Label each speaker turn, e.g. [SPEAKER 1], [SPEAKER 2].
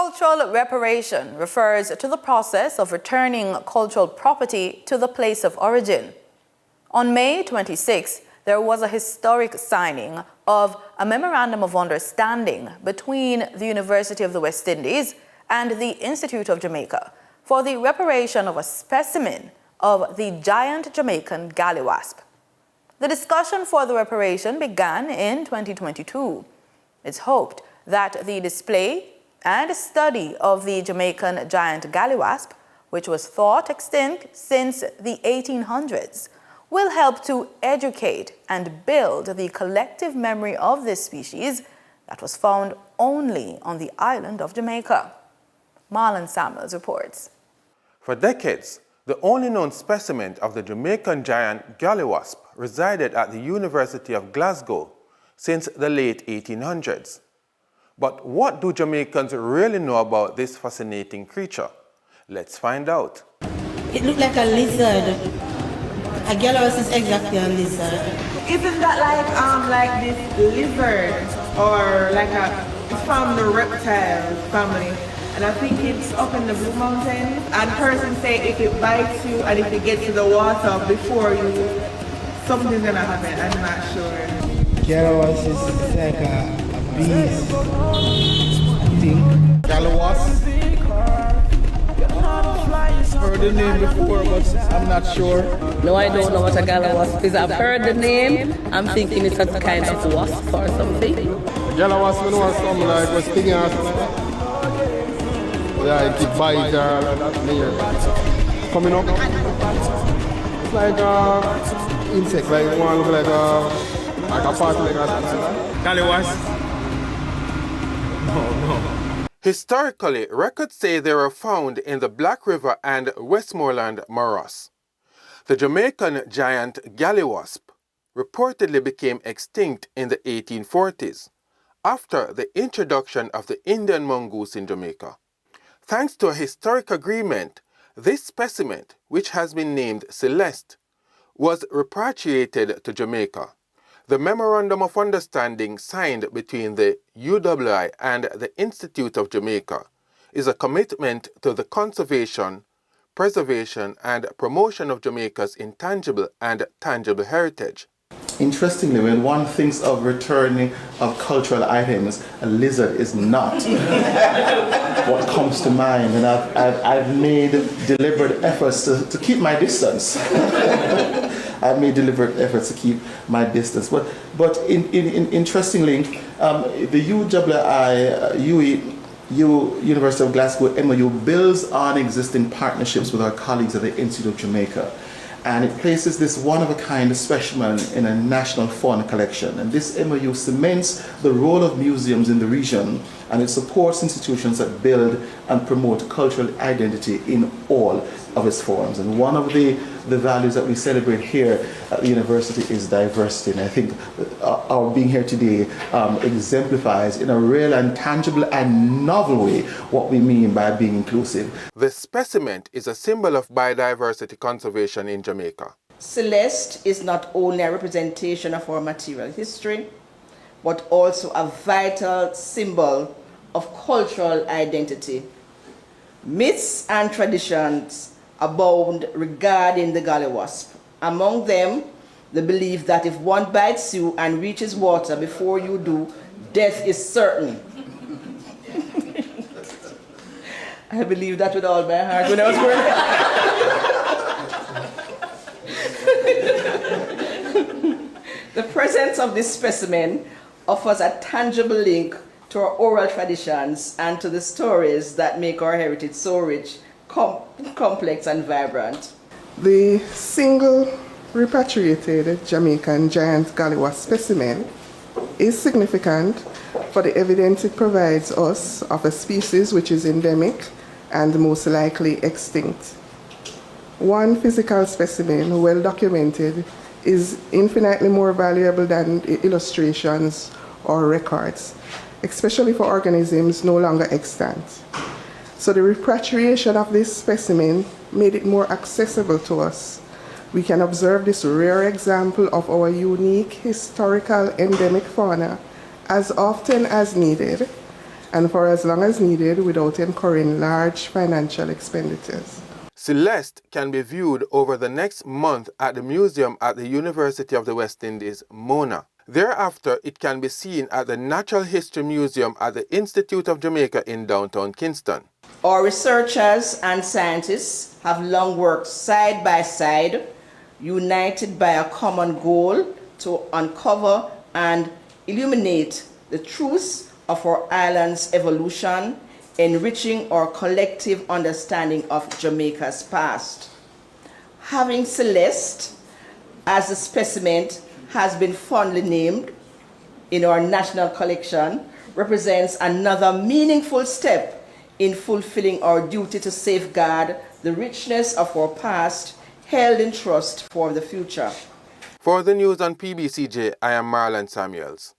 [SPEAKER 1] Cultural reparation refers to the process of returning cultural property to the place of origin. On May 26, there was a historic signing of a Memorandum of Understanding between the University of the West Indies and the Institute of Jamaica for the reparation of a specimen of the giant Jamaican galliwasp. The discussion for the reparation began in 2022. It's hoped that the display and study of the Jamaican giant galliwasp, which was thought extinct since the 1800s, will help to educate and build the collective memory of this species that was found only on the island of Jamaica. Marlon Samuels reports.
[SPEAKER 2] For decades, the only known specimen of the Jamaican giant galliwasp resided at the University of Glasgow since the late 1800s. But what do Jamaicans really know about this fascinating creature? Let's find out.
[SPEAKER 3] It looked like a lizard. A galliwasp is exactly a lizard.
[SPEAKER 4] Isn't that like this lizard or it's from the reptile family? And I think it's up in the Blue Mountains. And persons say if it bites you and if it gets to the water before you, something's gonna happen. I'm not sure.
[SPEAKER 5] Galliwasp is like a beast thing.
[SPEAKER 6] Galliwasp. Heard the name before, but I'm not sure.
[SPEAKER 7] No, I don't know what a galliwasp is. I've heard the name. I'm thinking it's a kind of wasp or something.
[SPEAKER 6] Galliwasp, you know, something like was stinging or something like that. Yeah, it bites coming up. It's like an insect, like one look like a part like that. Galliwasp. No.
[SPEAKER 2] Historically, records say they were found in the Black River and Westmoreland morass. The Jamaican giant galliwasp reportedly became extinct in the 1840s after the introduction of the Indian mongoose in Jamaica. Thanks to a historic agreement, this specimen, which has been named Celeste, was repatriated to Jamaica. The Memorandum of Understanding signed between the UWI and the Institute of Jamaica is a commitment to the conservation, preservation, and promotion of Jamaica's intangible and tangible heritage.
[SPEAKER 8] Interestingly, when one thinks of returning of cultural items, a lizard is not what comes to mind, and I've made deliberate efforts to keep my distance. I've made deliberate efforts to keep my distance. But interestingly, the UWI University of Glasgow MOU builds on existing partnerships with our colleagues at the Institute of Jamaica. And it places this one-of-a-kind specimen in a national fauna collection. And this MOU cements the role of museums in the region, and it supports institutions that build and promote cultural identity in all of its forms. And one of the values that we celebrate here at the university is diversity. And I think our being here today exemplifies in a real and tangible and novel way what we mean by being inclusive.
[SPEAKER 2] The specimen is a symbol of biodiversity conservation in Jamaica.
[SPEAKER 9] Celeste is not only a representation of our material history, but also a vital symbol of cultural identity. Myths and traditions abound regarding the galliwasp. Among them, the belief that if one bites you and reaches water before you do, death is certain. I believe that with all my heart when I was growing up. The presence of this specimen offers a tangible link to our oral traditions and to the stories that make our heritage so rich, complex and vibrant.
[SPEAKER 10] The single repatriated Jamaican giant galliwasp specimen is significant for the evidence it provides us of a species which is endemic and most likely extinct. One physical specimen, well documented, is infinitely more valuable than illustrations or records, especially for organisms no longer extant. So the repatriation of this specimen made it more accessible to us. We can observe this rare example of our unique historical endemic fauna as often as needed, and for as long as needed without incurring large financial expenditures.
[SPEAKER 2] Celeste can be viewed over the next month at the museum at the University of the West Indies, Mona. Thereafter, it can be seen at the Natural History Museum at the Institute of Jamaica in downtown Kingston.
[SPEAKER 9] Our researchers and scientists have long worked side by side, united by a common goal to uncover and illuminate the truths of our island's evolution, enriching our collective understanding of Jamaica's past. Having Celeste as a specimen has been fondly named in our national collection represents another meaningful step in fulfilling our duty to safeguard the richness of our past, held in trust for the future.
[SPEAKER 2] For the news on PBCJ, I am Marlon Samuels.